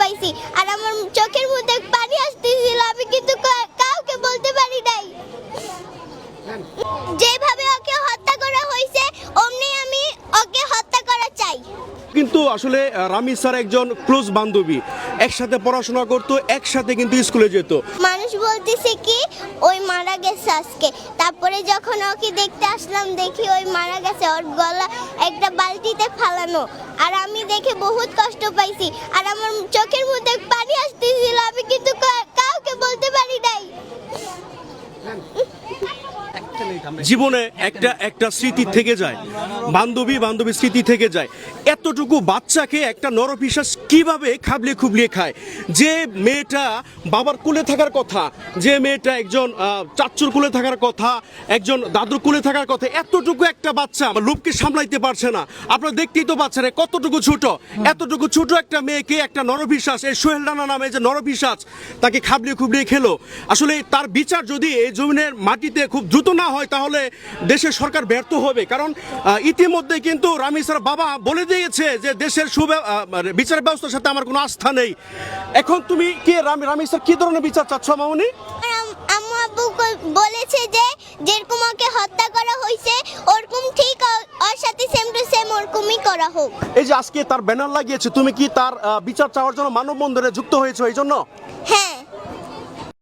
পাইছি আর আমার চোখের মধ্যে পানি আসতেছিল, আমি কিন্তু কাউকে বলতে পারি নাই। যেভাবে ওকে হত্যা করা হয়েছে অমনি আমি ওকে হত্যা করা চাই। কিন্তু আসলে রামিজ স্যার একজন ক্লোজ বান্ধবী, একসাথে পড়াশোনা করতো, একসাথে কিন্তু স্কুলে যেত। মানুষ বলতেছে কি ওই মারা গেছে আজকে, তারপরে যখন ওকে দেখতে আসলাম দেখি ওই মারা গেছে, ওর গলা একটা বালতিতে ফালানো, আর আমি দেখে বহুত কষ্ট পাইছি আর আমার চোখের মধ্যে পানি আসতেছিল, আমি কিন্তু কাউকে বলতে পারি নাই। জীবনে একটা স্মৃতি থেকে যায়, বান্ধবী স্মৃতি থেকে যায়। এতটুকু বাচ্চাকে একটা নরপিশাচ কিভাবে খাবলিয়ে খুবলিয়ে খায়? যে মেয়েটা বাবার কোলে থাকার কথা, যে মেয়েটা একজন চাচ্চুর কোলে থাকার কথা, একজন দাদুর কোলে থাকার কথা, এতটুকু একটা বাচ্চা লোককে সামলাইতে পারছে না। আপনারা দেখতেই তো পাচ্ছেন কতটুকু ছোট, এতটুকু ছোট একটা মেয়েকে একটা নরপিশাচ, এই সোহেল রানা নামে যে নরপিশাচ তাকে খাবলিয়ে খুবলিয়ে খেলো। আসলে তার বিচার যদি এই জমিনের মাটিতে খুব দ্রুত না হয় তাহলে দেশের সরকার ব্যর্থ হবে। কারণ ইতিমধ্যে কিন্তু রামিজ স্যার বাবা বলে দিয়েছে যে দেশের বিচার ব্যবস্থার সাথে আমার কোনো আস্থা নেই। এখন তুমি কি রামিজ স্যার কি ধরনের বিচার চাচ্ছ মামনি? আম্মু আব্বু বলেছে যে যেরকম ওকে হত্যা করা হয়েছে ওরকম ঠিক ওর সাথে সেম টু সেম ওরকমই করা হোক। এই যে আজকে তার ব্যানার লাগিয়েছে, তুমি কি তার বিচার চাওয়ার জন্য মানববন্ধনে যুক্ত হয়েছো এই জন্য? হ্যাঁ।